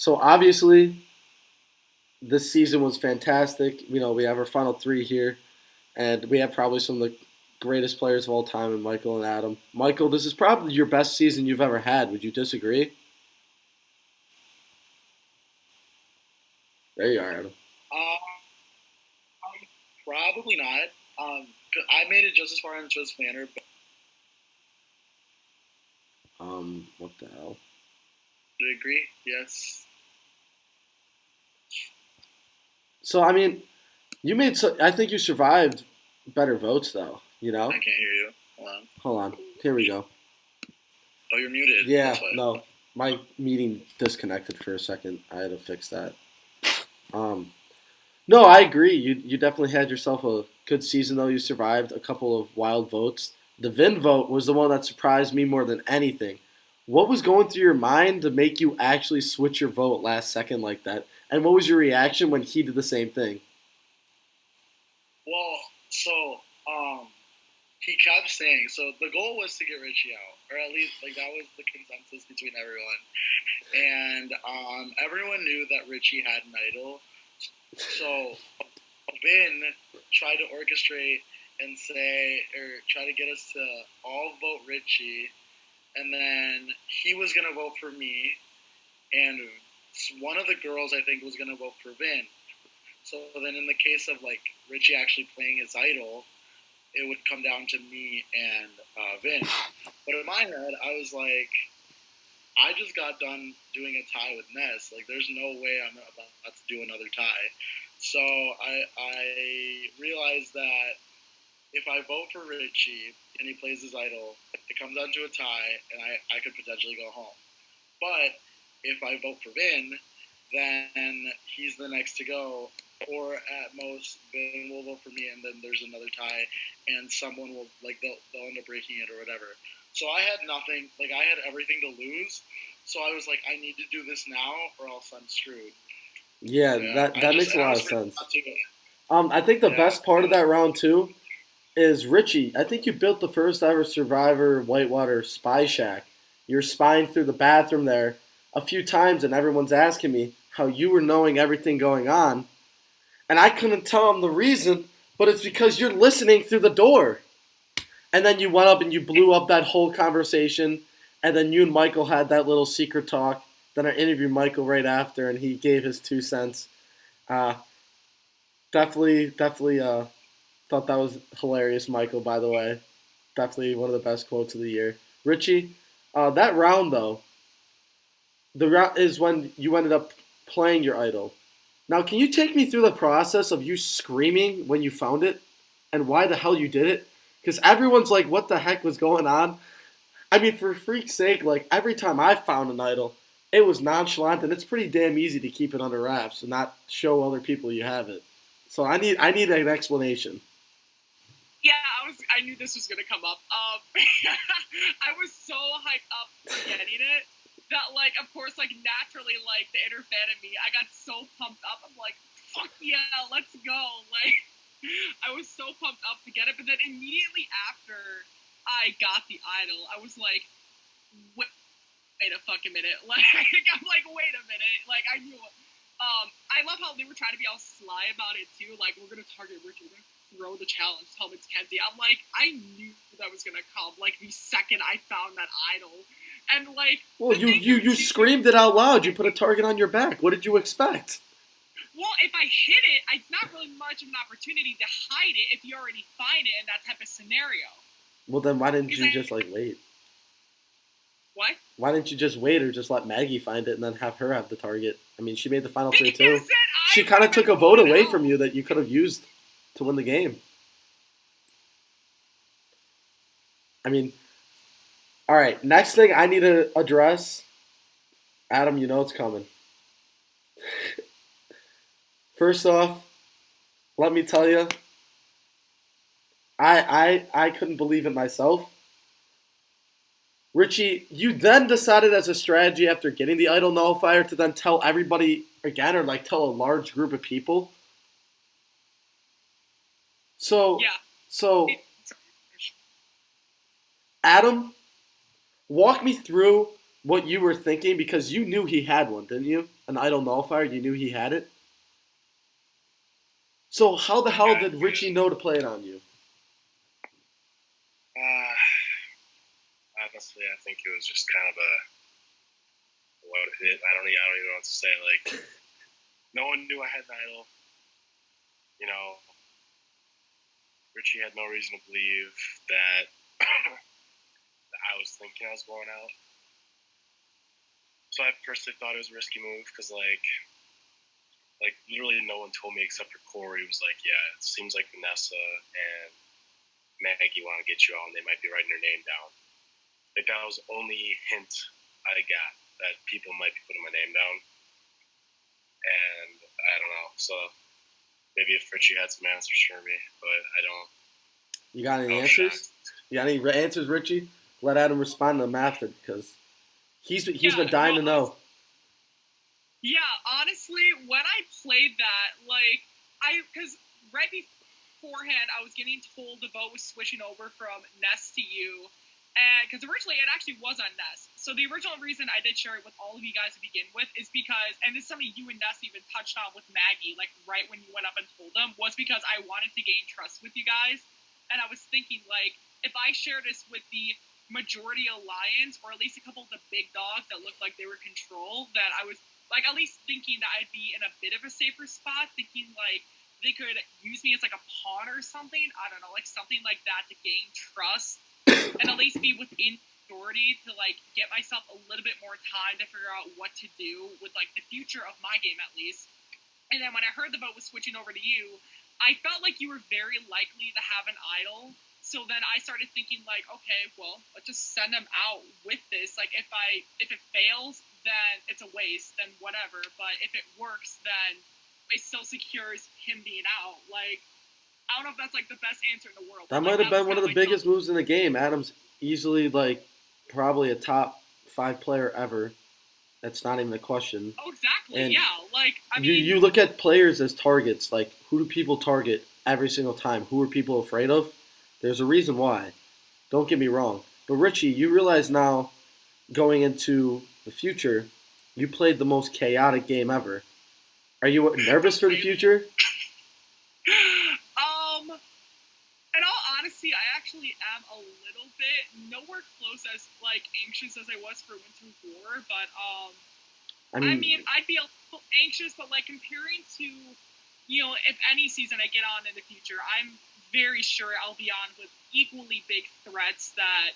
So obviously, this season was fantastic. We have our final three here, and we have probably some of the greatest players of all time in Michael and Adam. Michael, this is probably your best season you've ever had. Would you disagree? There you are, Adam. Probably not. Um, I made it just as far into this manner, but What the hell? I agree. Yes. So I mean, you made. I think you survived better votes, though. I can't hear you. Hold on. Hold on. Here we go. Oh, you're muted. Yeah, That's why. no, my meeting disconnected for a second. I had to fix that. Um, no, I agree. You definitely had yourself a good season, though. You survived a couple of wild votes. The Vin vote was the one that surprised me more than anything. What was going through your mind to make you actually switch your vote last second like that? And what was your reaction when he did the same thing? Well, so he kept saying so the goal was to get Richie out, or at least like that was the consensus between everyone, and everyone knew that Richie had an idol. So Vin tried to orchestrate and say, or try to get us to all vote Richie, and then he was gonna vote for me, and one of the girls I think was gonna vote for Vin. So then, in the case of like Richie actually playing his idol, it would come down to me and Vin. But in my head, I was like, I just got done doing a tie with Ness. Like, there's no way I'm about to do another tie. So I realized that if I vote for Richie and he plays his idol, it comes down to a tie, and I could potentially go home. But if I vote for Vin, then he's the next to go. Or at most, Vin will vote for me, and then there's another tie, and someone will they'll end up breaking it or whatever. So I had nothing, like I had everything to lose. So I was like, I need to do this now, or else I'm screwed. Yeah, Yeah, that makes a I lot of was really sense. not too good. I think the Yeah, best part of that round too is Richie. I think you built the first ever Survivor Whitewater spy shack. You're spying through the bathroom there a few times, and everyone's asking me how you were knowing everything going on, and I couldn't tell them the reason, but it's because you're listening through the door. And then you went up and you blew up that whole conversation, and then you and Michael had that little secret talk. Then I interviewed Michael right after, and he gave his 2 cents. Uh, definitely thought that was hilarious, Michael. By the way, definitely one of the best quotes of the year. Richie, that round though, the round is when you ended up playing your idol. Now, can you take me through the process of you screaming when you found it, and why the hell you did it? Because everyone's like, "What the heck was going on?" I mean, for freak's sake, like every time I found an idol, it was nonchalant, and it's pretty damn easy to keep it under wraps and not show other people you have it. So I need an explanation. Yeah, I knew this was gonna come up. I was so hyped up for getting it that, like, of course, like naturally, like the inner fan of me, I got so pumped up. I'm like, fuck yeah, let's go! Like, I was so pumped up to get it, but then immediately after I got the idol, I was like, wait a fucking minute. Like, I'm like, wait a minute. Like, I knew. I love how they were trying to be all sly about it too. Like, we're gonna target Richard. We're gonna throw the challenge. Tell him it's Kenzie. I'm like, I knew that was gonna come. Like the second I found that idol, and like Well, the you thing you is you too. screamed it out loud. You put a target on your back. What did you expect? Well, if I hit it, it's not really much of an opportunity to hide it if you already find it in that type of scenario. Well, then why didn't Because you just like wait? what? Why didn't you just wait or just let Maggie find it and then have her have the target? I mean, she made the final three Because too. then She I kind would of have took been a vote voted away from out. you that you could have used to win the game. I mean, all right. Next thing I need to address, Adam. You know it's coming. First off, let me tell you, I couldn't believe it myself. Richie, you then decided as a strategy after getting the idol nullifier to then tell everybody again or like tell a large group of people. So Yeah. so It, Adam, walk me through. what you were thinking because you knew he had one, didn't you? An idle nullifier. You knew he had it. So how the hell Yeah, did Richie know to play it on you? uh, honestly, I think it was just kind of a what hit. I don't even know what to say. Like, no one knew I had an idol. You know, Richie had no reason to believe that, that I was thinking I was going out. So I personally thought it was a risky move because, like literally no one told me except for Corey. Was like, yeah, it seems like Vanessa and Maggie want to get you out, and they might be writing your name down. Like that was the only hint I got that people might be putting my name down, and I don't know. So maybe if Richie had some answers for me, but I don't. You got any I'm answers? shocked. You got any answers, Richie? Let Adam respond to them after because he's been Yeah, dying no, to know. Yeah, honestly, when I played that, like, because right beforehand, I was getting told the vote was switching over from Nest to you, and because originally it actually was on Nest. So the original reason I did share it with all of you guys to begin with is because, and this is something you and Nest even touched on with Maggie, like right when you went up and told them, was because I wanted to gain trust with you guys, and I was thinking like, if I share this with the majority alliance, or at least a couple of the big dogs that looked like they were control, that I was like at least thinking that I'd be in a bit of a safer spot, thinking like they could use me as like a pawn or something. I don't know, like something like that to gain trust and at least be within authority to like get myself a little bit more time to figure out what to do with like the future of my game at least. And then when I heard the vote was switching over to you, I felt like you were very likely to have an idol. So then I started thinking like, okay, well, let's just send him out with this. Like if it fails, then it's a waste, then whatever. But if it works, then it still secures him being out. Like I don't know if that's like the best answer in the world, That but like might have that was been one kind of of the my thought. biggest moves in the game. Adam's easily like probably a top 5 player ever. That's not even a question. Oh, exactly. And Yeah. Like I you mean, you look at players as targets. Like who do people target every single time? Who are people afraid of? There's a reason why. Don't get me wrong. But Richie, you realize now going into the future, you played the most chaotic game ever. Are you nervous for the completely. future? In all honesty, I actually am a little bit nowhere close as like anxious as I was for Winter War, but I I mean, mean, I'd be a little anxious, but like comparing to, if any season I get on in the future, I'm very sure I'll be on with equally big threats that,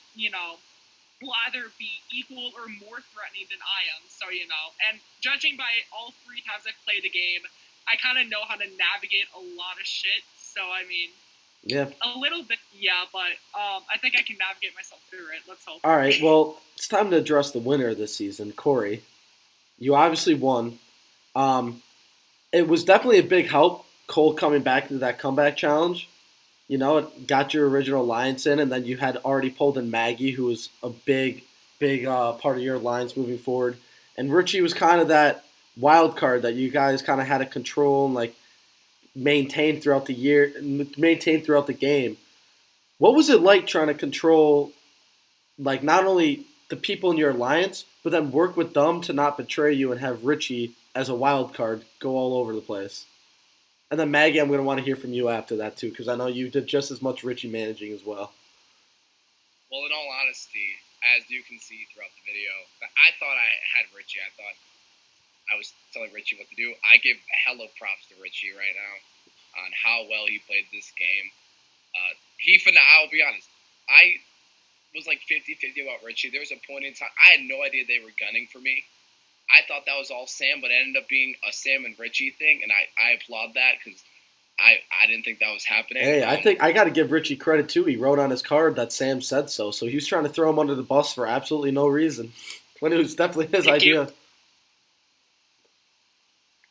will either be equal or more threatening than I am. So, and judging by all 3 times I've played the game, I kind of know how to navigate a lot of shit. So, I mean, yeah. a little bit, yeah, but I think I can navigate myself through it. Let's hope. All right. Well, it's time to address the winner this season, Corey. You obviously won. Um, it was definitely a big help, Cole coming back into that comeback challenge. You know, it got your original alliance in, and then you had already pulled in Maggie, who was a big part of your alliance moving forward. And Richie was kind of that wild card that you guys kind of had to control and like maintain throughout the year, maintain throughout the game. What was it like trying to control, like not only the people in your alliance, but then work with them to not betray you and have Richie as a wild card go all over the place? And then Maggie, I'm going to want to hear from you after that too, because I know you did just as much Richie managing as well. Well, in all honesty, as you can see throughout the video, I thought I had Richie. I thought I was telling Richie what to do. I give hella props to Richie right now on how well he played this game. I'll be honest, I was like 50-50 about Richie. There was a point in time, I had no idea they were gunning for me. I thought that was all Sam, but it ended up being a Sam and Richie thing, and I applaud that because I didn't think that was happening. Hey, I think I got to give Richie credit too. He wrote on his card that Sam said so, so he was trying to throw him under the bus for absolutely no reason, when it was definitely his idea.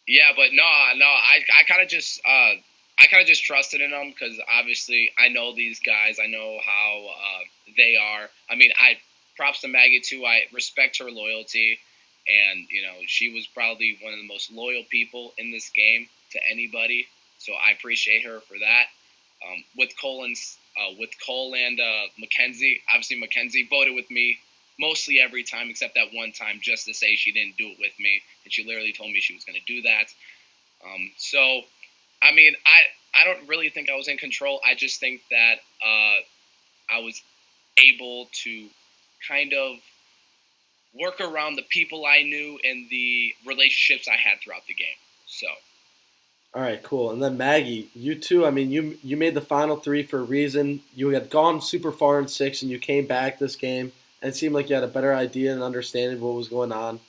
Yeah, but no, I kind of just trusted in them because obviously I know these guys. I know how they are. I mean, I props to Maggie too. I respect her loyalty, and she was probably one of the most loyal people in this game to anybody. So I appreciate her for that. With Cole and Mackenzie, obviously Mackenzie voted with me mostly every time except that one time just to say she didn't do it with me, and she literally told me she was going to do that. So, I mean, I don't really think I was in control. I just think that I was able to kind of work around the people I knew and the relationships I had throughout the game. So, All right, cool. And then Maggie, you too. I mean, you made the final three for a reason. You had gone super far in six, and you came back this game, and it seemed like you had a better idea and understanding of what was going on.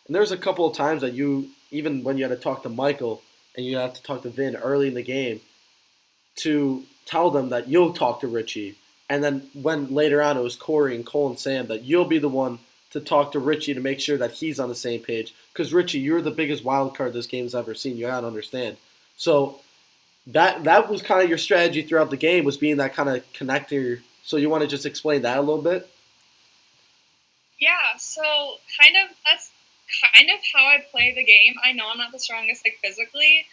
And there was a couple of times that you, even when you had to talk to Michael and you had to talk to Vin early in the game, to tell them that you'll talk to Richie. And then when later on it was Corey and Cole and Sam, that you'll be the one to talk to Richie to make sure that he's on the same page. Because Richie, you're the biggest wild card this game's ever seen. You gotta understand. So that was kind of your strategy throughout the game, was being that kind of connector. So you want to just explain that a little bit? Yeah, so that's kind of how I play the game. I know I'm not the strongest like physically,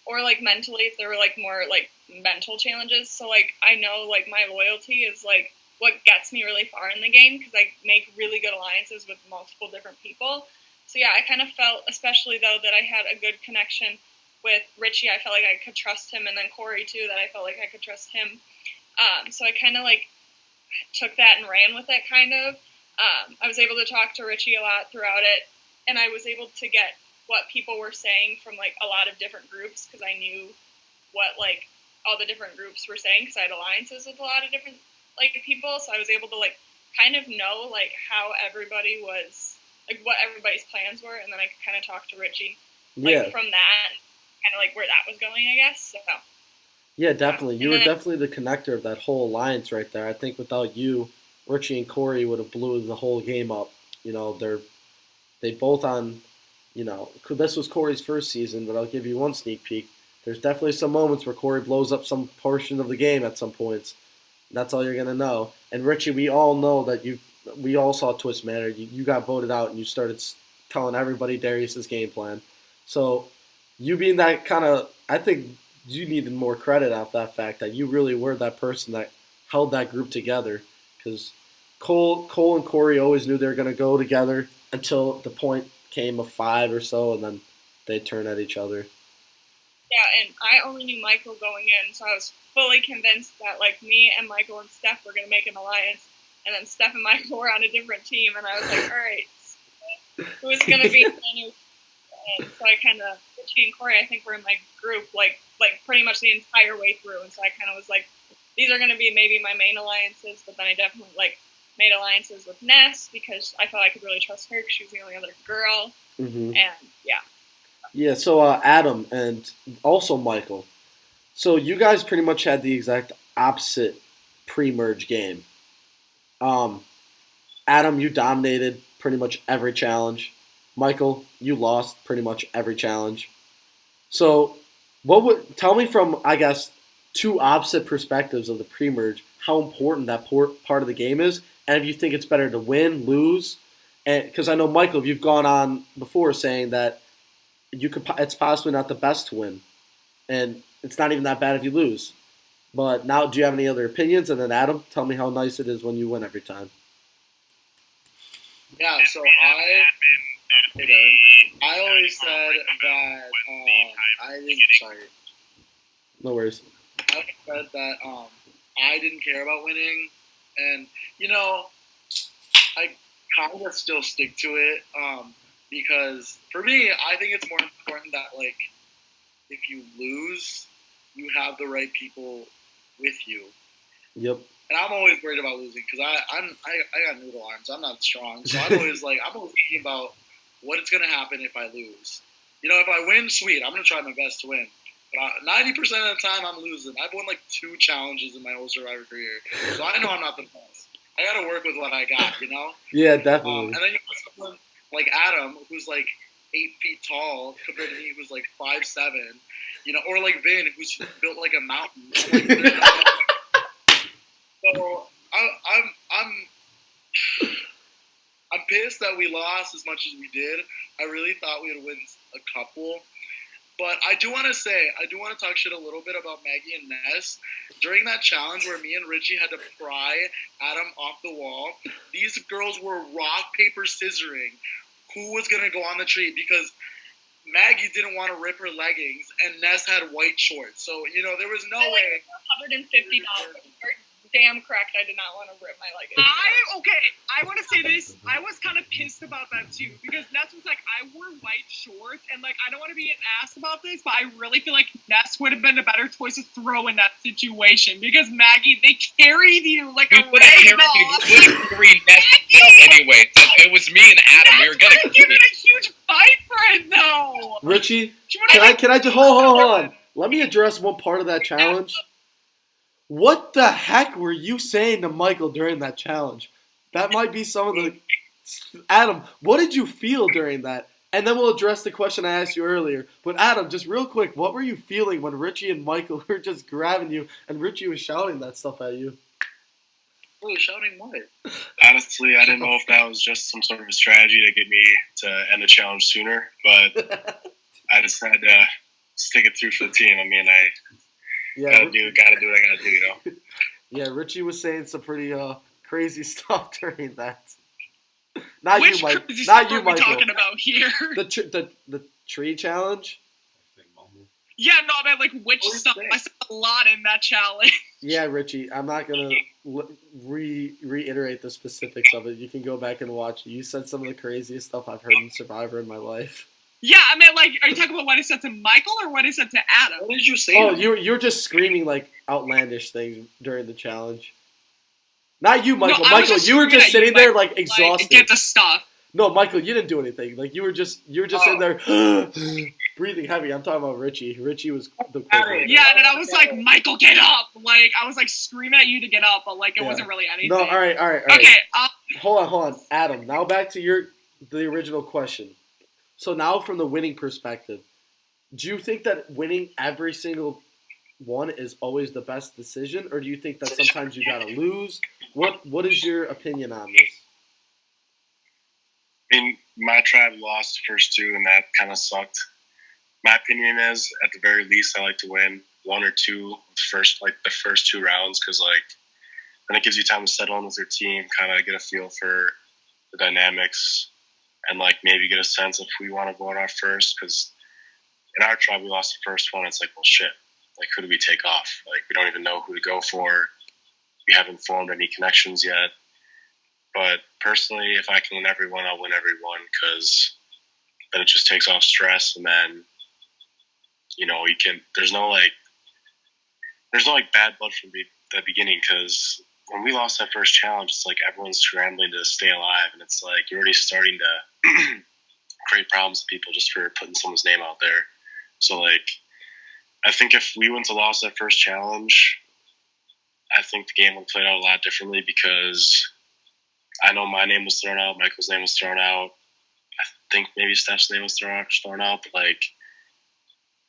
or like mentally if there were like more like mental challenges. So like I know like my loyalty is like what gets me really far in the game because I make really good alliances with multiple different people. So yeah, I kind of felt, especially though, that I had a good connection with Richie. I felt like I could trust him, and then Corey too, that I felt like I could trust him. So I kind of like took that and ran with it, kind of. I was able to talk to Richie a lot throughout it, and I was able to get what people were saying from like a lot of different groups because I knew what like all the different groups were saying because I had alliances with a lot of different like people, so I was able to like kind of know like how everybody was like what everybody's plans were, and then I could kind of talk to Richie like from that, kind of like where that was going, I guess. So Yeah, definitely. You and were then definitely the connector of that whole alliance right there. I think without you, Richie and Corey would have blew the whole game up. You know, they both on, this was Corey's first season, but I'll give you one sneak peek. There's definitely some moments where Corey blows up some portion of the game at some points. That's all you're gonna know. And Richie, we all know that we all saw Twist Matter. You got voted out, and you started telling everybody Darius's game plan. So you being that kind of, I think you needed more credit off that fact that you really were that person that held that group together. Because Cole and Corey always knew they were gonna go together until the point came of five or so, and then they turn at each other. yeah, and I only knew Michael going in, so I was fully convinced that like me and Michael and Steph were gonna make an alliance, and then Steph and Michael were on a different team, and I was like, all right, who's gonna be? And so I kind of Richie and Corey, I think, were in my group like pretty much the entire way through, and so I kind of was like, these are gonna be maybe my main alliances, but then I definitely like made alliances with Ness because I felt I could really trust her because she was the only other girl, Mm-hmm. and yeah. Yeah, so Adam and also Michael. So you guys pretty much had the exact opposite pre-merge game. Um, Adam, you dominated pretty much every challenge. Michael, you lost pretty much every challenge. So, what would tell me from I guess two opposite perspectives of the pre-merge how important that part of the game is, and if you think it's better to win, lose, and because I know Michael, you've gone on before saying that it's possibly not the best to win, and it's not even that bad if you lose. But now, do you have any other opinions? And then Adam, tell me how nice it is when you win every time. Yeah, so hey Darren, I always said that I didn't. Sorry, No worries. I said that I didn't care about winning, and you know I kind of still stick to it because for me, I think it's more important that like if you lose, you have the right people with you. Yep. And I'm always worried about losing because I got noodle arms. I'm not strong, so I'm always thinking about what's gonna happen if I lose. You know, if I win, sweet. I'm gonna try my best to win. But 90% of the time, I'm losing. I've won like 2 challenges in my whole Survivor career, so I know I'm not the best. I gotta work with what I got, you know. Yeah, definitely. And then you have someone like Adam, who's like 8 feet tall, compared to me, who's like 5'7", you know, or like Vin, who's built like a mountain. I'm like, so I'm pissed that we lost as much as we did. I really thought we would win a couple, But I do want to talk shit a little bit about Maggie and Ness. During that challenge where me and Richie had to pry Adam off the wall, these girls were rock, paper, scissoring who was going to go on the tree because Maggie didn't want to rip her leggings and Ness had white shorts. So, there was no way. $150. Damn correct, I did not want to rip my leggings. I want to say this. I was kind of pissed about that too because Ness was like, I wore white shorts and like I don't want to be an ass about this, but I really feel like Ness would have been a better choice to throw in that situation because Maggie, they carried you like a rag doll. Anyway, if it was me and Adam, we were gonna give it a huge fight for it though. Richie, can I just hold on? Let me address one part of that challenge. What the heck were you saying to Michael during that challenge? That might be some of the... Adam, what did you feel during that? And then we'll address the question I asked you earlier. But Adam, just real quick, what were you feeling when Richie and Michael were just grabbing you and Richie was shouting that stuff at you? Oh, shouting what? Honestly, I didn't know if that was just some sort of a strategy to get me to end the challenge sooner, but I just had to stick it through for the team. I mean, gotta do what I gotta do, Yeah, Richie was saying some pretty crazy stuff during that. Which crazy stuff are we talking about here? The tree challenge? Yeah, no, man, like witch stuff. I said a lot in that challenge. Yeah, Richie, I'm not gonna reiterate the specifics of it. You can go back and watch it. You said some of the craziest stuff I've heard in Survivor in my life. Yeah, I mean, like, are you talking about what I said to Michael or what I said to Adam? What did you say? Oh, you're just screaming like outlandish things during the challenge. Not you, Michael. No, Michael, you were just sitting there like exhausted. Like, get the stuff. No, Michael, you didn't do anything. Like you were just sitting there breathing heavy. I'm talking about Richie. Richie was the quicker. Yeah, and then I was like, Michael, get up! Like I was like screaming at you to get up, but like it wasn't really anything. No, all right. Okay. Hold on, Adam. Now back to the original question. So now from the winning perspective, do you think that winning every single one is always the best decision, or do you think that sometimes you gotta lose? What is your opinion on this? I mean, my tribe lost the first two, and that kind of sucked. My opinion is, at the very least, I like to win one or two the first two rounds, because then it gives you time to settle in with your team, kind of get a feel for the dynamics, and maybe get a sense if we want to go out first. Because in our tribe, we lost the first one. It's like, well, shit. Who do we take off? We don't even know who to go for. We haven't formed any connections yet. But personally, if I can win everyone, I'll win everyone, because then it just takes off stress, and then you can. There's no bad blood from the beginning, because when we lost that first challenge, it's like everyone's scrambling to stay alive, and it's like you're already starting to create problems with people just for putting someone's name out there. So I think if we went to lost that first challenge, I think the game would have played out a lot differently, because I know my name was thrown out, Michael's name was thrown out, I think maybe Steph's name was thrown out, but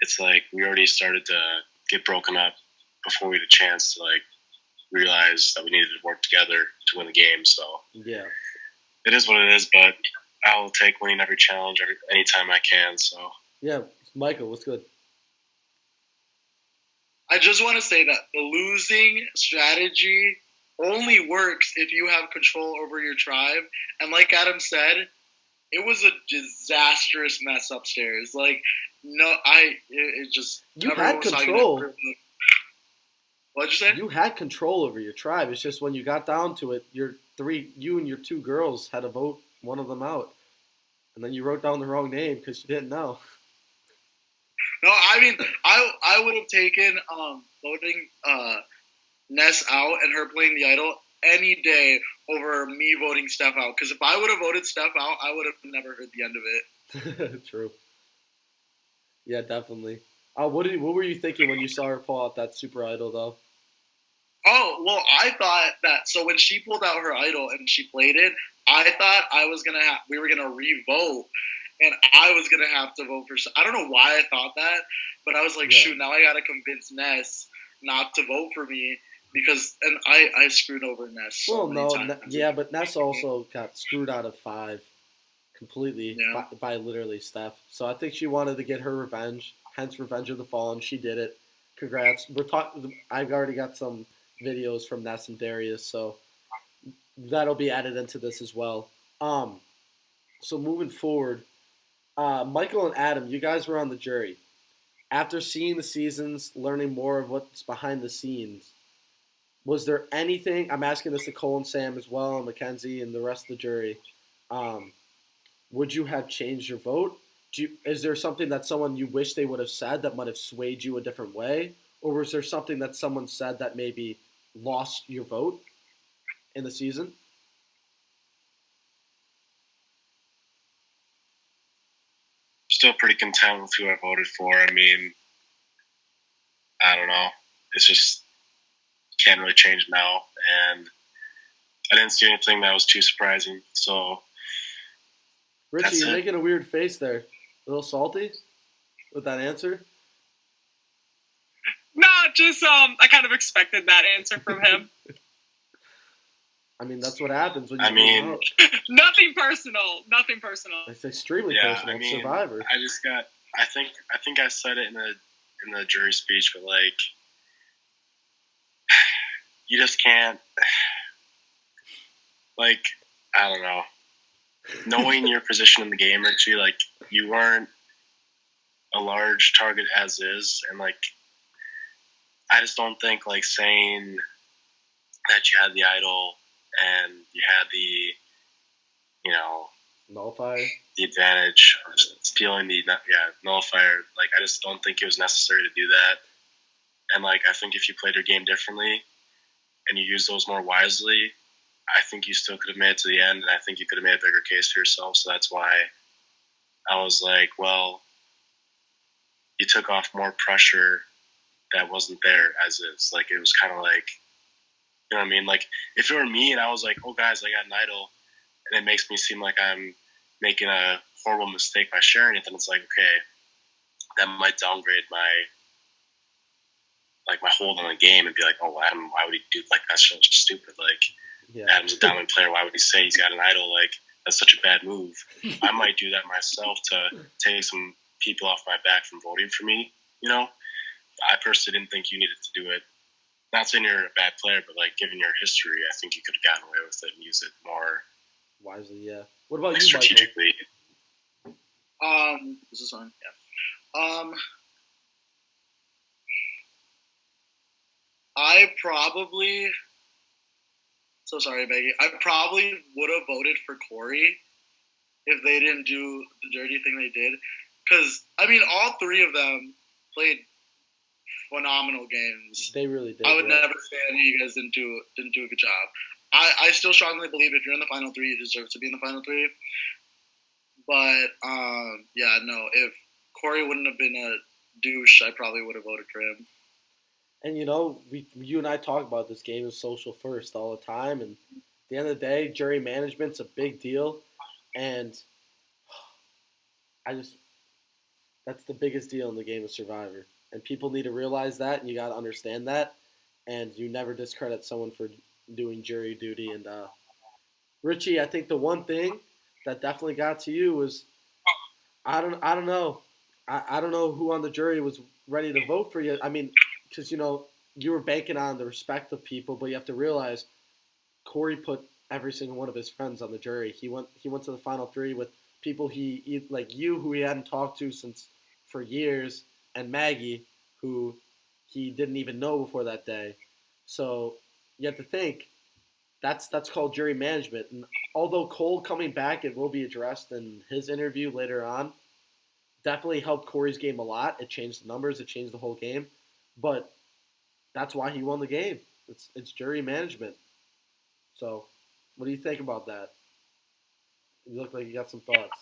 it's like we already started to get broken up before we had a chance to realize that we needed to work together to win the game. So yeah, it is what it is, but I'll take winning every challenge anytime I can. So yeah, Michael, what's good? I just want to say that the losing strategy only works if you have control over your tribe. And like Adam said, it was a disastrous mess upstairs. You had control. What'd you say? You had control over your tribe. It's just when you got down to it, you and your two girls had to vote one of them out. And then you wrote down the wrong name because you didn't know. No, I mean, I would have taken voting Ness out and her playing the idol any day over me voting Steph out. Because if I would have voted Steph out, I would have never heard the end of it. True. Yeah, definitely. What were you thinking when you saw her pull out that super idol, though? Oh, well, I thought that. So when she pulled out her idol and she played it, I thought we were gonna re-vote, and I was gonna have to vote for. I don't know why I thought that, but I was like, shoot, now I gotta convince Ness not to vote for me, because I screwed over Ness. But Ness also got screwed out of 5 completely by literally Steph. So I think she wanted to get her revenge. hence Revenge of the Fallen. She did it. Congrats. We're talking. I've already got some videos from Ness and Darius, so that'll be added into this as well. Um, so moving forward, Michael and Adam, you guys were on the jury. After seeing the seasons, learning more of what's behind the scenes, was there anything? I'm asking this to Cole and Sam as well, and Mackenzie and the rest of the jury. Um, would you have changed your vote? Is there something that someone you wish they would have said that might have swayed you a different way, or was there something that someone said that maybe lost your vote in the season? Still pretty content with who I voted for. I mean, I don't know. It's just can't really change now, and I didn't see anything that was too surprising. So, Richie, you're making a weird face there. A little salty with that answer? No, just I kind of expected that answer from him. I mean, that's what happens when you go out. Nothing personal. Nothing personal. It's extremely personal. I mean, Survivor. I just got. I think I said it in the jury speech, but like, you just can't. Like, I don't know. Knowing your position in the game, Richie, like you weren't a large target as is, and like, I just don't think like saying that you had the idol and you had the, nullifier, the advantage of stealing the nullifier. Like, I just don't think it was necessary to do that. And like, I think if you played your game differently and you used those more wisely, I think you still could have made it to the end, and I think you could have made a bigger case for yourself. So that's why I was like, well, you took off more pressure that wasn't there as is. Like, it was kind of like, you know what I mean? Like, if it were me and I was like, oh, guys, I got an idol, and it makes me seem like I'm making a horrible mistake by sharing it, then it's like, okay, that might downgrade my hold on the game and be like, oh, Adam, why would he do, like, that's so stupid. Like, Adam's a dominant player. Why would he say he's got an idol? Like, that's such a bad move. I might do that myself to take some people off my back from voting for me, I personally didn't think you needed to do it. Not saying you're a bad player, but like, given your history, I think you could have gotten away with it and used it more wisely. Yeah. What about you, strategically? This is on. Yeah. I probably. So sorry, Maggie. I probably would have voted for Corey if they didn't do the dirty thing they did. Because, I mean, all three of them played phenomenal games. They really did. I would never say any of you guys didn't do a good job. I still strongly believe if you're in the final three, you deserve to be in the final three. But, if Corey wouldn't have been a douche, I probably would have voted for him. And, you and I talk about this game is social first all the time. And at the end of the day, jury management's a big deal. And that's the biggest deal in the game of Survivor. And people need to realize that, and you got to understand that. And you never discredit someone for doing jury duty. And Richie, I think the one thing that definitely got to you was I don't know. I don't know who on the jury was ready to vote for you. I mean, because you were banking on the respect of people, but you have to realize Corey put every single one of his friends on the jury. He went to the final three with people he like you, who he hadn't talked to for years, and Maggie, who he didn't even know before that day. So you have to think that's called jury management. And although Cole coming back, it will be addressed in his interview later on, definitely helped Corey's game a lot. It changed the numbers. It changed the whole game. But that's why he won the game. It's jury management. So what do you think about that? You look like you got some thoughts.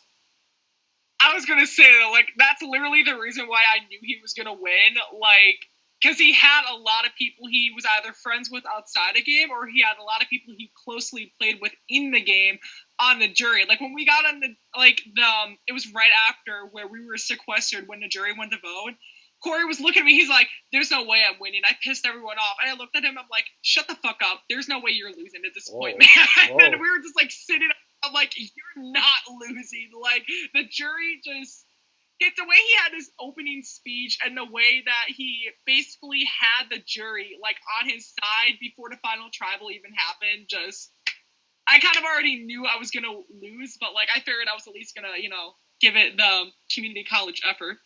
I was going to say, like, that's literally the reason why I knew he was going to win. Like, because he had a lot of people he was either friends with outside the game, or he had a lot of people he closely played with in the game on the jury. Like, when we got on it was right after where we were sequestered when the jury went to vote. Corey was looking at me. He's like, there's no way I'm winning. I pissed everyone off. And I looked at him. I'm like, shut the fuck up. There's no way you're losing at this point, man. And we were just, like, sitting. I'm like, you're not losing. Like, the jury just It's the way he had his opening speech and the way that he basically had the jury like on his side before the final tribal even happened. Just, I kind of already knew I was gonna lose, but like I figured I was at least gonna, give it the community college effort.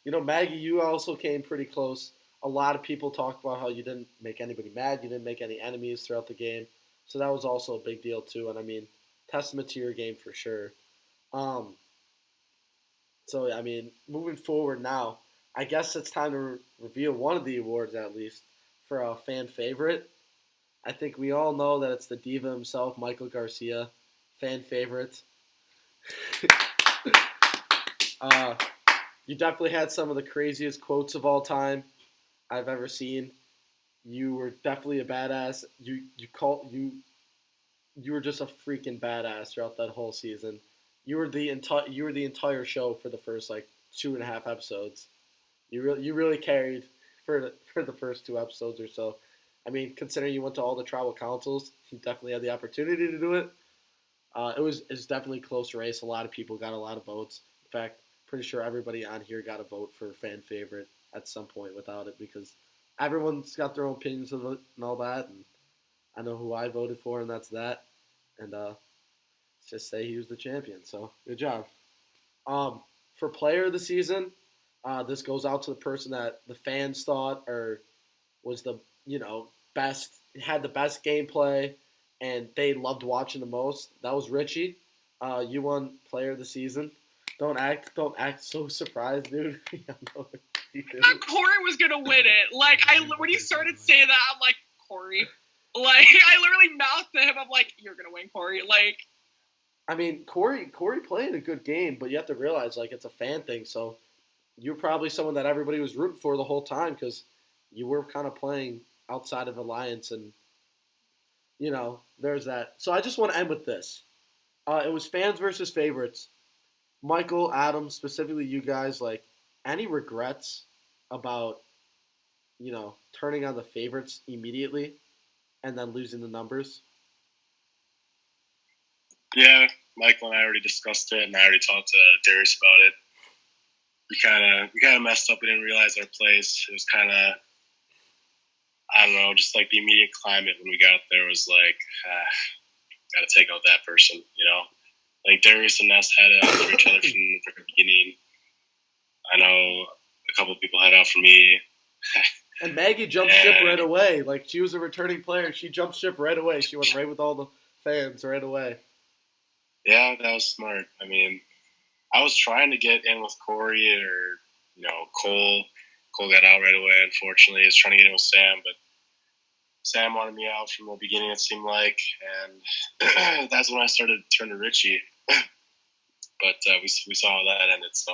Maggie, you also came pretty close. A lot of people talked about how you didn't make anybody mad, you didn't make any enemies throughout the game, so that was also a big deal too. And I mean, testament to your game for sure. Um, so I mean, moving forward now, I guess it's time to reveal one of the awards at least for a fan favorite. I think we all know that it's the diva himself, Michael Garcia, fan favorite. uh, you definitely had some of the craziest quotes of all time I've ever seen. You were definitely a badass. You were just a freaking badass throughout that whole season. You were the entire show for the first like 2.5 episodes. You really carried for the first 2 episodes or so. I mean, considering you went to all the tribal councils, you definitely had the opportunity to do it. It was definitely a close race. A lot of people got a lot of votes. In fact, pretty sure everybody on here got a vote for fan favorite at some point without it because everyone's got their own opinions of it and all that. And I know who I voted for, and that's that. And let's just say he was the champion. So good job. For player of the season, this goes out to the person that the fans thought or was the best, had the best gameplay, and they loved watching the most. That was Richie. You won player of the season. Don't act so surprised, dude. I thought Corey was gonna win it. Like when he started saying that, I'm like, Corey. Like I literally mouthed to him, I'm like, you're gonna win, Corey. Like, I mean, Corey played a good game, but you have to realize like it's a fan thing. So you're probably someone that everybody was rooting for the whole time because you were kind of playing outside of Alliance, and there's that. So I just want to end with this. It was fans versus favorites. Michael, Adam, specifically you guys, like any regrets about turning on the favorites immediately and then losing the numbers? Yeah, Michael and I already discussed it, and I already talked to Darius about it. We kind of messed up. We didn't realize our place. It was kind of, I don't know, just like the immediate climate when we got there was like, got to take out that person, Like Darius and Ness had it out for each other from the very beginning. I know a couple of people had out for me. And Maggie jumped ship right away. Like she was a returning player. She jumped ship right away. She went right with all the fans right away. Yeah, that was smart. I mean, I was trying to get in with Corey or, Cole. Cole got out right away, unfortunately. I was trying to get in with Sam, but Sam wanted me out from the beginning, it seemed like. And that's when I started to turn to Richie. But we saw how that ended, so.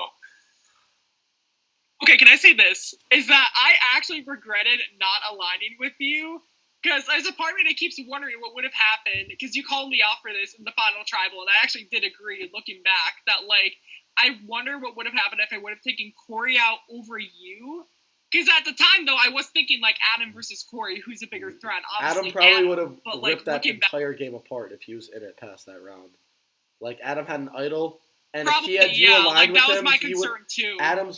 Okay, can I say this? Is that I actually regretted not aligning with you because there's a part of me that keeps wondering what would have happened because you called me out for this in the final tribal, and I actually did agree, looking back, that, like, I wonder what would have happened if I would have taken Corey out over you. Because at the time, though, I was thinking, like, Adam versus Corey, who's a bigger threat? Adam Obviously, probably would have but, ripped like, that entire game apart if he was in it past that round. Like, Adam had an idol, and probably, if he had you aligned like, with that was him, my concern, too. Adam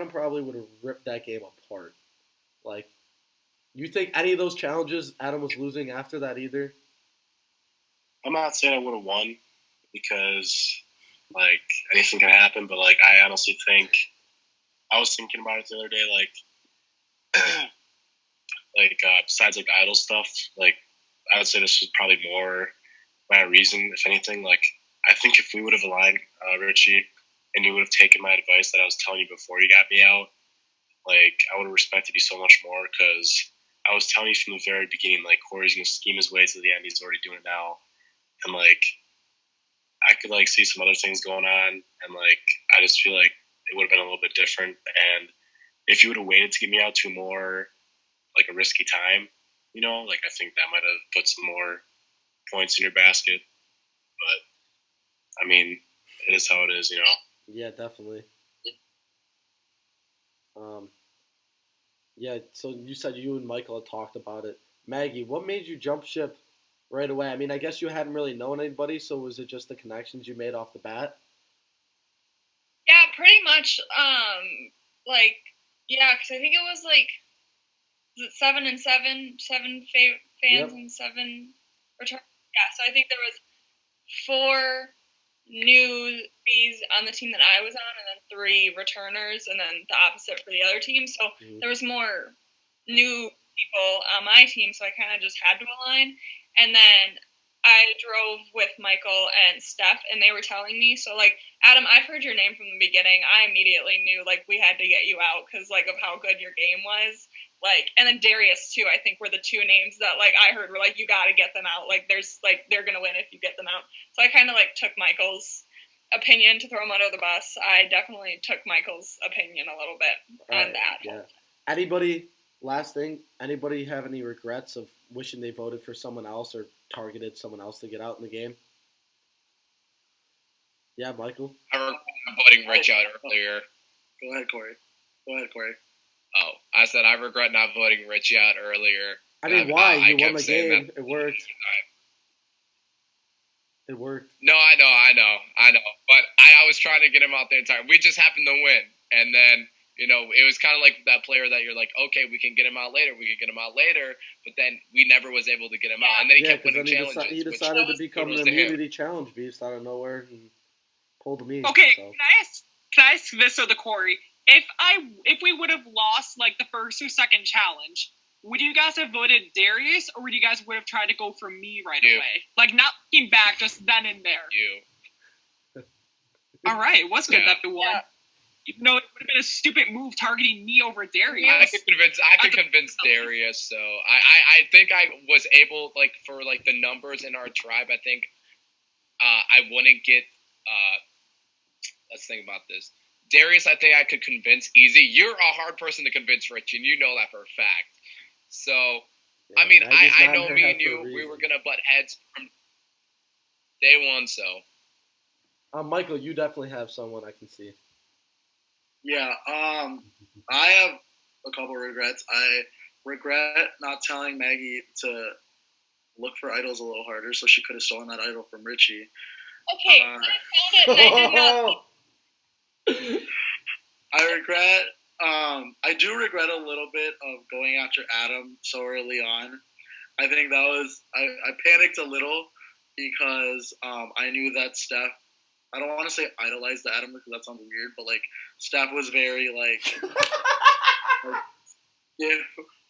probably would have ripped that game apart. Like, you think any of those challenges Adam was losing after that either? I'm not saying I would have won because, like, anything can happen, but, like, I honestly think I was thinking about it the other day, besides, like, idol stuff, like, I would say this was probably more my reason, if anything. Like, I think if we would have aligned, Richie, and you would have taken my advice that I was telling you before you got me out, like, I would have respected you so much more because I was telling you from the very beginning, like, Corey's going to scheme his way to the end. He's already doing it now. And, like, I could, like, see some other things going on. And, like, I just feel like it would have been a little bit different. And if you would have waited to get me out to more, like, a risky time, like, I think that might have put some more points in your basket. But, I mean, it is how it is, Yeah, definitely. Yeah, so you said you and Michael had talked about it. Maggie, what made you jump ship right away? I mean, I guess you hadn't really known anybody, so was it just the connections you made off the bat? Yeah, pretty much. Like, yeah, because I think it was like was it 7-7, fans Yep. and 7 return. Yeah, so I think there was 4 newbies on the team that I was on, and then 3 returners, and then the opposite for the other team. So there was more new people on my team, so I kind of just had to align. And then I drove with Michael and Steph, and they were telling me, so like, Adam, I've heard your name from the beginning. I immediately knew like we had to get you out because like of how good your game was. Like, and then Darius too, I think were the 2 names that like I heard were like, you got to get them out. Like there's like they're gonna win if you get them out. So I kind of like took Michael's opinion to throw him under the bus. I definitely took Michael's opinion a little bit on that. Yeah. Anybody? Last thing. Anybody have any regrets of wishing they voted for someone else or targeted someone else to get out in the game? Yeah, Michael. I regret voting Rich out earlier. Go ahead, Corey. Oh, I said I regret not voting Richie out earlier. I mean, why? I You won kept the saying game. that. It worked. It worked. No, I know. But I was trying to get him out there in time. We just happened to win. And then, it was kind of like that player that you're like, okay, we can get him out later. But then we never was able to get him out. And then he kept winning challenges. He decided to become an immunity challenge beast out of nowhere and pulled me. Okay, so. can I ask this of the Corey? If we would have lost like the first or second challenge, would you guys have voted Darius, or would you guys would have tried to go for me right away? Like not looking back, just then and there. You. All right, it was good that we won. Yeah. Even though it would have been a stupid move targeting me over Darius. I could convince Darius. So I think I was able, like, for like the numbers in our tribe, I think I wouldn't get let's think about this. Darius, I think I could convince easy. You're a hard person to convince, Rich, and you know that for a fact. So, yeah, I mean, I know me and you, we were going to butt heads from day one, so. Michael, you definitely have someone I can see. Yeah, I have a couple regrets. I regret not telling Maggie to look for idols a little harder, so she could have stolen that idol from Richie. Okay, I found it, and I did not. I do regret a little bit of going after Adam so early on. I think that was I panicked a little because I knew that Steph. I don't want to say idolized Adam because that sounds weird, but like Steph was very like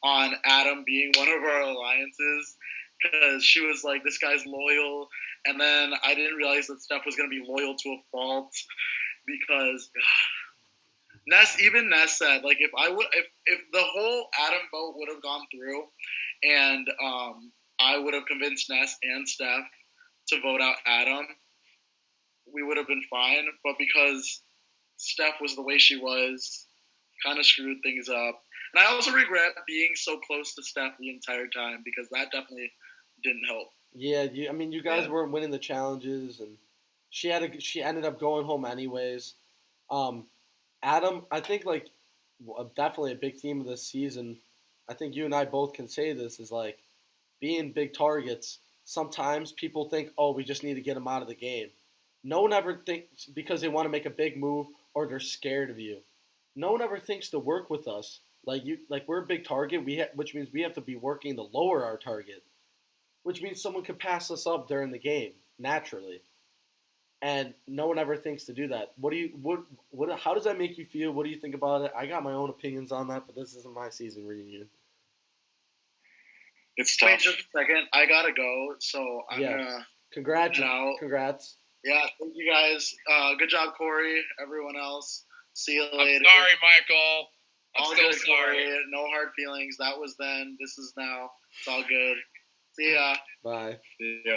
on Adam being one of our alliances because she was like, this guy's loyal, and then I didn't realize that Steph was going to be loyal to a fault because. Ness said, like, if the whole Adam vote would have gone through, and I would have convinced Ness and Steph to vote out Adam, we would have been fine. But because Steph was the way she was, kind of screwed things up. And I also regret being so close to Steph the entire time because that definitely didn't help. Yeah, you guys weren't winning the challenges, and she ended up going home anyways. Adam, I think like definitely a big theme of this season. I think you and I both can say this is like being big targets. Sometimes people think, oh, we just need to get them out of the game. No one ever thinks because they want to make a big move or they're scared of you. No one ever thinks to work with us. Like we're a big target. Which means we have to be working to lower our target. Which means someone could pass us up during the game naturally. And no one ever thinks to do that. How does that make you feel? What do you think about it? I got my own opinions on that, but this isn't my season reunion. It's tough. Wait just a second. I gotta go, so I'm gonna. Congrats. Yeah, thank you guys. Good job, Corey. Everyone else. See you later. I'm sorry, Michael. I'm still sorry. Corey. No hard feelings. That was then. This is now. It's all good. See ya. Bye. See ya.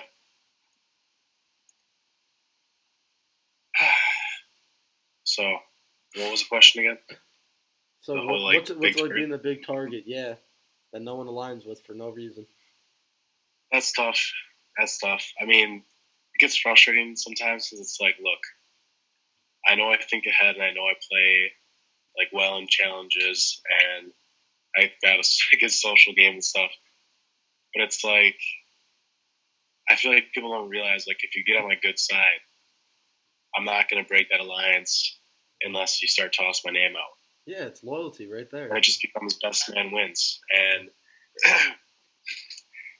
So, what was the question again? So, what's like being the big target? Yeah, that no one aligns with for no reason. That's tough. I mean, it gets frustrating sometimes because it's like, look, I know I think ahead and I know I play like well in challenges and I've got a good social game and stuff, but it's like I feel like people don't realize, like, if you get on my good side, I'm not going to break that alliance unless you start tossing my name out. Yeah, it's loyalty right there. And it just becomes best man wins. And,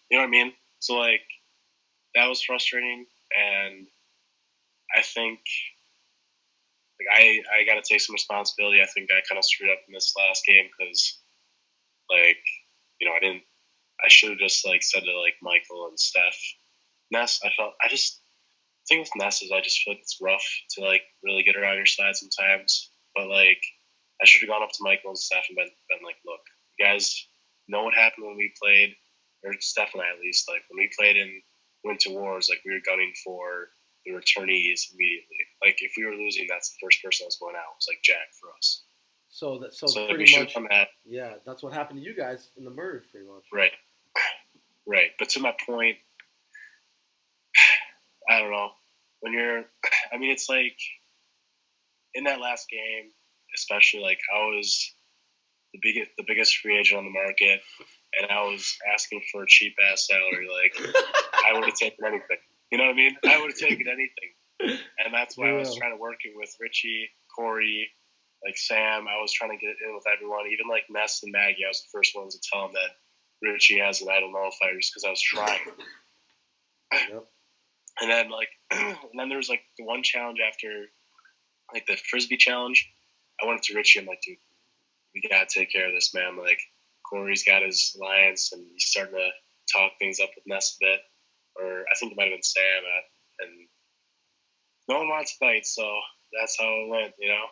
you know what I mean? So, like, that was frustrating. And I think, like, I got to take some responsibility. I think I kind of screwed up in this last game because, like, you know, I should have just, like, said to, like, Michael and Steph. Ness, the thing with Ness is I just feel like it's rough to, like, really get her on your side sometimes. But, like, I should have gone up to Michael and Steph and been like, look, you guys know what happened when we played, or Steph and I at least, like, when we played in Winter Wars, like, we were gunning for the returnees immediately. Like, if we were losing, that's the first person that was going out. It was, like, Jack for us. So we pretty should much, have done that. yeah, that's what happened to you guys in the merge, pretty much. Right. Right. But to my point, I don't know. It's like, in that last game, especially, like, I was the biggest free agent on the market, and I was asking for a cheap ass salary. Like, I would have taken anything. You know what I mean? I would have taken anything, and that's why I was trying to work it with Richie, Corey, like Sam. I was trying to get it in with everyone, even like Ness and Maggie. I was the first ones to tell them that Richie has an idle nullifier just because I was trying. Yep. And then there was like the one challenge after, like, the Frisbee challenge. I went up to Richie and I'm like, dude, we gotta take care of this, man. Like, Corey's got his alliance and he's starting to talk things up with Ness a bit. Or I think it might have been Sam, and no one wants to fight, so that's how it went, you know?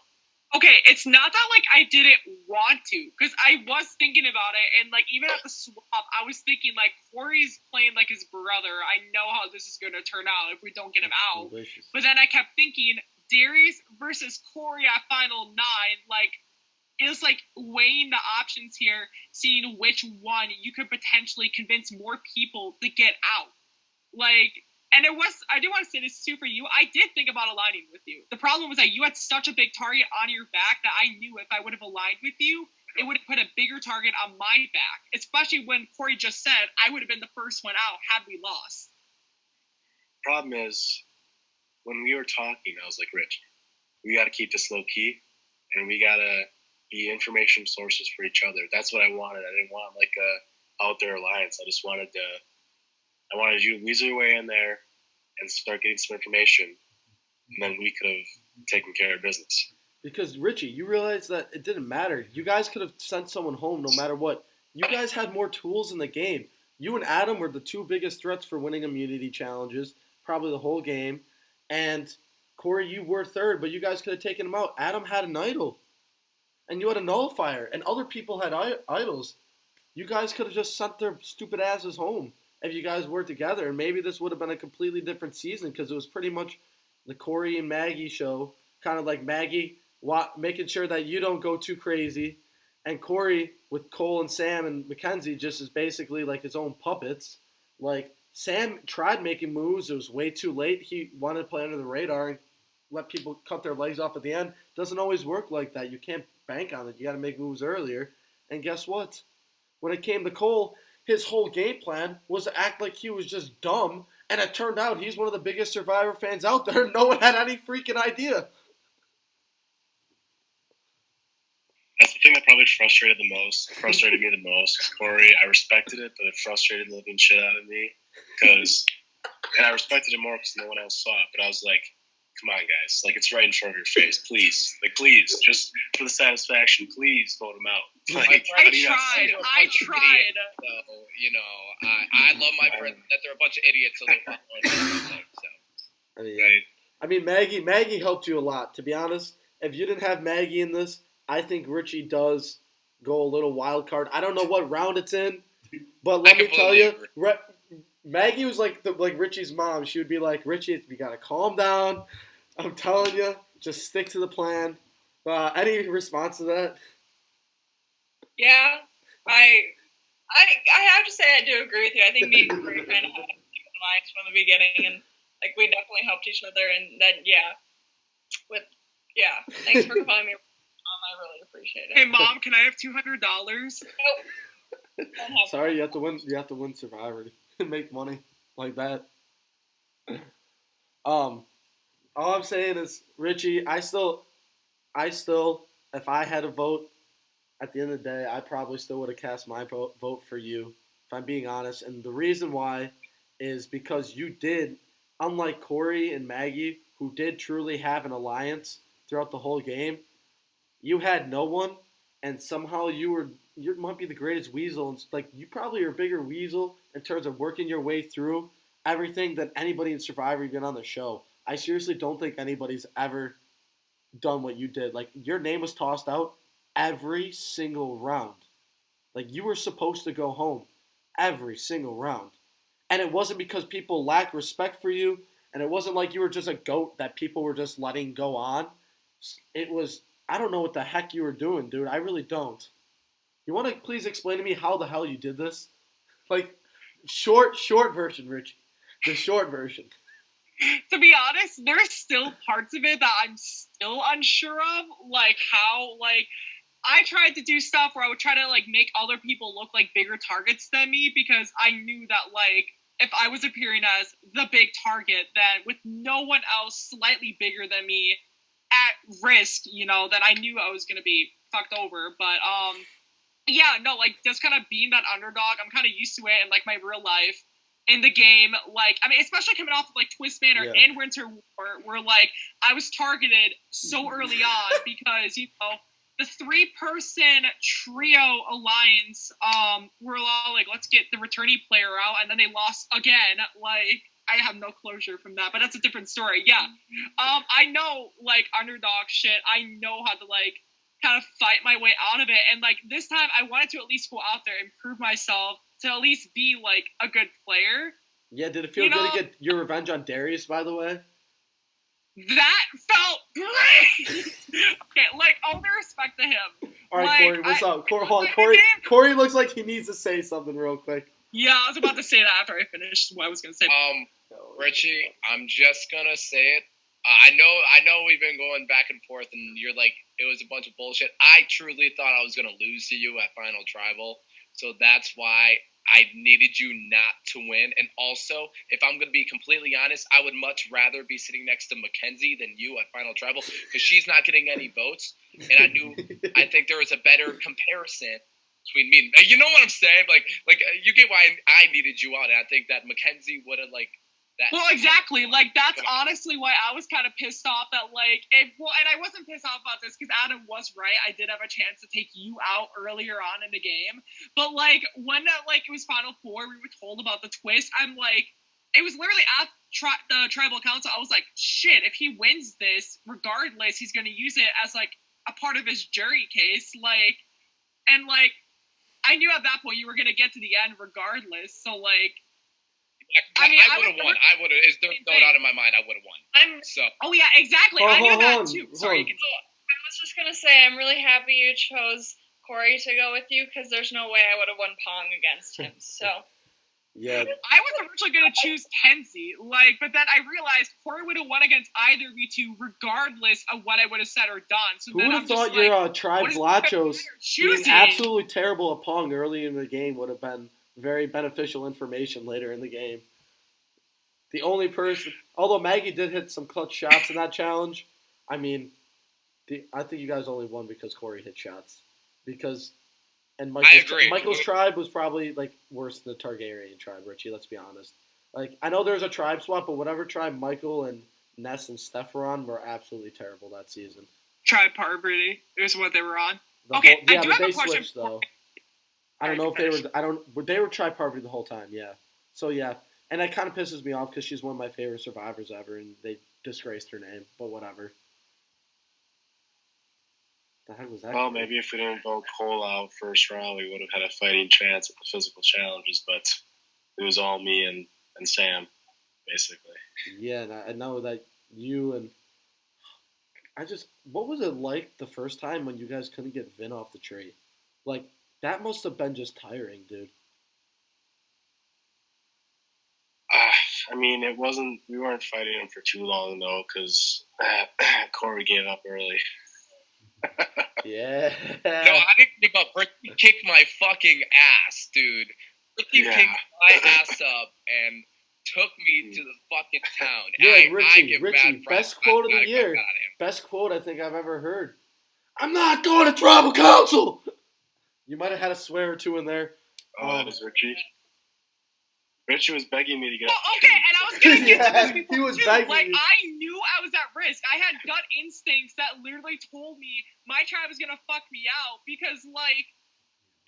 Okay, it's not that, like, I didn't want to, because I was thinking about it, and, like, even at the swap, I was thinking, like, Corey's playing like his brother. I know how this is going to turn out if we don't get him out. Delicious. But then I kept thinking, Darius versus Corey at Final 9, like, it was, like, weighing the options here, seeing which one you could potentially convince more people to get out. Like, and I do want to say this too for you. I did think about aligning with you. The problem was that you had such a big target on your back that I knew if I would have aligned with you, it would have put a bigger target on my back. Especially when Corey just said I would have been the first one out had we lost. Problem is, when we were talking, I was like, Rich, we got to keep this low key, and we got to be information sources for each other. That's what I wanted. I didn't want, like, a out there alliance. I wanted you to weasel your way in there and start getting some information, and then we could have taken care of business. Because, Richie, you realize that it didn't matter. You guys could have sent someone home no matter what. You guys had more tools in the game. You and Adam were the two biggest threats for winning immunity challenges, probably the whole game. And, Corey, you were third, but you guys could have taken him out. Adam had an idol. And you had a nullifier. And other people had idols. You guys could have just sent their stupid asses home if you guys were together. And maybe this would have been a completely different season because it was pretty much the Corey and Maggie show. Kind of like Maggie making sure that you don't go too crazy. And Corey with Cole and Sam and Mackenzie just is basically like his own puppets. Like, Sam tried making moves. It was way too late. He wanted to play under the radar and let people cut their legs off at the end. Doesn't always work like that. You can't bank on it. You got to make moves earlier. And guess what? When it came to Cole, his whole game plan was to act like he was just dumb, and it turned out he's one of the biggest Survivor fans out there. No one had any freaking idea. That's the thing that probably frustrated me the most. Corey, I respected it, but it frustrated the living shit out of me. And I respected it more because no one else saw it. But I was like, come on, guys. Like, it's right in front of your face. Please. Like, please. Just for the satisfaction, please vote him out. Like, I tried. So, you know, I love my friends that they're a bunch of idiots. So they're following. So. Right. I mean, Maggie helped you a lot, to be honest. If you didn't have Maggie in this, I think Richie does go a little wild card. I don't know what round it's in, but let me tell you, Maggie was like Richie's mom. She would be like, Richie, you got to calm down. I'm telling you, just stick to the plan. Any response to that? Yeah, I have to say I do agree with you. I think me and Corey kind of had lines from the beginning, and like we definitely helped each other. And then thanks for calling me. I really appreciate it. Hey, Mom, can I have $200? Nope. Sorry, you have to win. You have to win Survivor to make money like that. All I'm saying is, Richie, I still, if I had a vote at the end of the day, I probably still would have cast my vote for you, if I'm being honest. And the reason why is because you did, unlike Corey and Maggie, who did truly have an alliance throughout the whole game, you had no one, and somehow you might be the greatest weasel. And like you probably are a bigger weasel in terms of working your way through everything than anybody in Survivor even on the show. I seriously don't think anybody's ever done what you did. Like your name was tossed out every single round. Like you were supposed to go home every single round. And it wasn't because people lacked respect for you, and it wasn't like you were just a goat that people were just letting go on. It was I don't know what the heck you were doing, dude. I really don't. You want to please explain to me how the hell you did this? Like short version, Rich. The short version. To be honest, there's still parts of it that I'm still unsure of, like how I tried to do stuff where I would try to like make other people look like bigger targets than me because I knew that like if I was appearing as the big target, then with no one else slightly bigger than me at risk, then I knew I was gonna be fucked over. But yeah, no, like just kind of being that underdog, I'm kind of used to it in like my real life. In the game, like, I mean, especially coming off of like Twist Manor and Winter War, where like I was targeted so early on because the 3-person trio alliance were all like, let's get the returning player out, and then they lost again. Like, I have no closure from that, but that's a different story. Yeah, I know like underdog shit. I know how to like kind of fight my way out of it, and like this time, I wanted to at least go out there and prove myself to at least be like a good player. Yeah, did it feel good to get your revenge on Darius, by the way? That felt great! Okay, like, all the respect to him. Alright, like, Corey, what's up? Corey looks like he needs to say something real quick. Yeah, I was about to say that after I finished what I was going to say. Richie, I'm just going to say it. I know we've been going back and forth, and you're like, it was a bunch of bullshit. I truly thought I was going to lose to you at Final Tribal, so that's why I needed you not to win. And also, if I'm going to be completely honest, I would much rather be sitting next to Mackenzie than you at Final Tribal because she's not getting any votes. And I think there was a better comparison between me and you know what I'm saying? Like you get why I needed you out. And I think that Mackenzie would have that. Well, exactly. Like, that's honestly why I was kind of pissed off that, like, and I wasn't pissed off about this because Adam was right. I did have a chance to take you out earlier on in the game. But, like, when, it was Final Four, we were told about the twist, I'm like, it was literally at the tribal council. I was like, shit, if he wins this, regardless, he's going to use it as, like, a part of his jury case. Like, and, like, I knew at that point you were going to get to the end regardless. So, like, I would have won. There's no doubt in my mind I would have won. Oh, yeah, exactly. I knew that, too. Sorry, you can I was just going to say, I'm really happy you chose Corey to go with you, because there's no way I would have won Pong against him, so... Yeah. I was originally going to choose Kenzie, but then I realized Corey would have won against either of you two, regardless of what I would have said or done. So who would have thought your Tribes Lachos being absolutely terrible at Pong early in the game would have been very beneficial information later in the game? The only person, although Maggie did hit some clutch shots in that challenge, I mean, I think you guys only won because Corey hit shots. And Michael's tribe was probably worse than the Targaryen tribe, Richie. Let's be honest. I know there's a tribe swap, but whatever tribe Michael and Ness and Steph were on were absolutely terrible that season. Tribe Parvati is what they were on. But they switched though. I don't know if they were. They were Tribe Parvati the whole time. Yeah. So yeah, and that kind of pisses me off because she's one of my favorite survivors ever, and they disgraced her name. But whatever. The heck was that? Well, maybe if we didn't vote Cole out first round, we would have had a fighting chance at the physical challenges. But it was all me and Sam, basically. Yeah, and I know that you and what was it like the first time when you guys couldn't get Vin off the tree? That must have been just tiring, dude. I mean, it wasn't. We weren't fighting him for too long though, because Corey gave up early. Yeah. No, I didn't give up. Ricky kicked my fucking ass, dude. Ricky kicked my ass up and took me to the fucking town. Yeah, I give Richie, mad props. best quote of the I year. got him. Best quote I think I've ever heard. I'm not going to tribal council. You might have had a swear or two in there. Oh, that is Richie. Richie was begging me to get Well, up. okay, and I was gonna get to this before he was too. begging Like, you. I knew I was at risk. I had gut instincts that literally told me my tribe was gonna fuck me out because, like,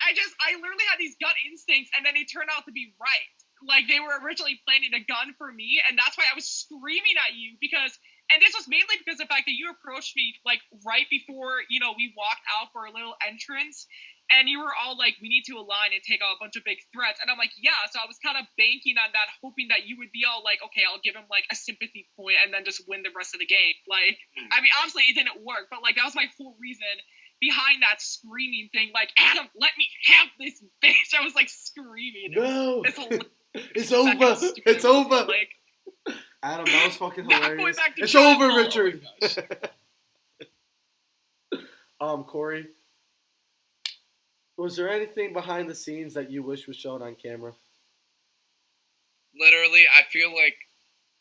I literally had these gut instincts, and then they turned out to be right. Like, they were originally planning a gun for me, and that's why I was screaming at you because, and this was mainly because of the fact that you approached me, like, right before, you know, we walked out for a little entrance, and you were all like, we need to align and take out a bunch of big threats. And I'm like, yeah. So I was kind of banking on that, hoping that you would be all like, okay, I'll give him like a sympathy point and then just win the rest of the game. Like, I mean, obviously it didn't work, but like that was my whole reason behind that screaming thing. Like, Adam, let me have this bitch. I was like screaming. No. It's It's over. It's over. Like, Adam, that was fucking not hilarious. going back to It's Chapel. over, Oh my Richard. gosh. Corey, was there anything behind the scenes that you wish was shown on camera? Literally, I feel like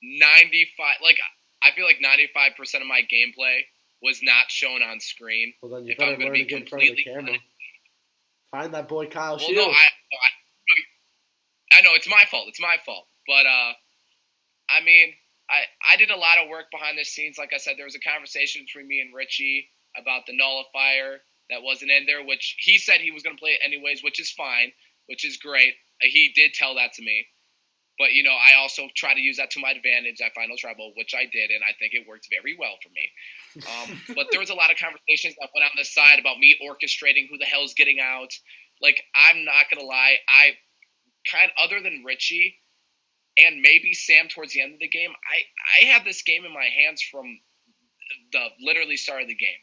95% of my gameplay was not shown on screen. Well, then you If better I'm gonna learn be to get in front of the completely camera. Find that boy Kyle Well, Shields. no, I know it's my fault. It's my fault. But I mean, I did a lot of work behind the scenes. Like I said, there was a conversation between me and Richie about the nullifier that wasn't in there, which he said he was going to play it anyways, which is fine, which is great. He did tell that to me. But, you know, I also try to use that to my advantage at Final Tribal, which I did, and I think it worked very well for me. But there was a lot of conversations that went on the side about me orchestrating who the hell's getting out. Like, I'm not going to lie, I kind of, other than Richie and maybe Sam towards the end of the game, I have this game in my hands from the literally start of the game.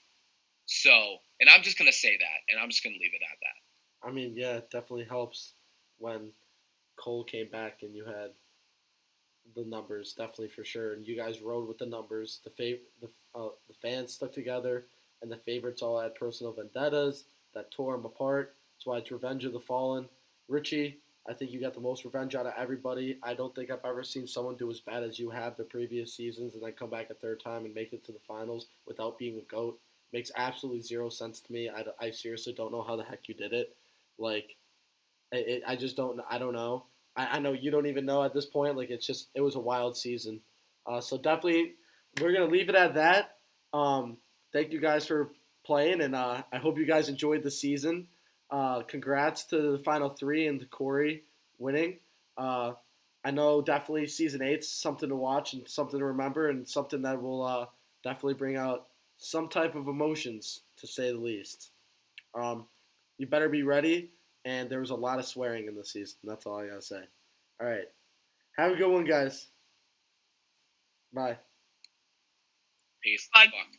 So, and I'm just going to say that, and I'm just going to leave it at that. I mean, yeah, it definitely helps when Cole came back and you had the numbers, definitely for sure. And you guys rode with the numbers. The fans stuck together, and the favorites all had personal vendettas that tore them apart. That's why it's Revenge of the Fallen. Richie, I think you got the most revenge out of everybody. I don't think I've ever seen someone do as bad as you have the previous seasons and then come back a third time and make it to the finals without being a GOAT. Makes absolutely zero sense to me. I seriously don't know how the heck you did it. Like, I just don't. I don't know. I know you don't even know at this point. Like, it was a wild season. So definitely, we're gonna leave it at that. Thank you guys for playing, and I hope you guys enjoyed the season. Congrats to the final three and to Corey winning. I know definitely season 8's something to watch and something to remember, and something that will definitely bring out some type of emotions, to say the least. You better be ready. And there was a lot of swearing in the season. That's all I gotta say. All right. Have a good one, guys. Bye. Peace. Bye. Fuck.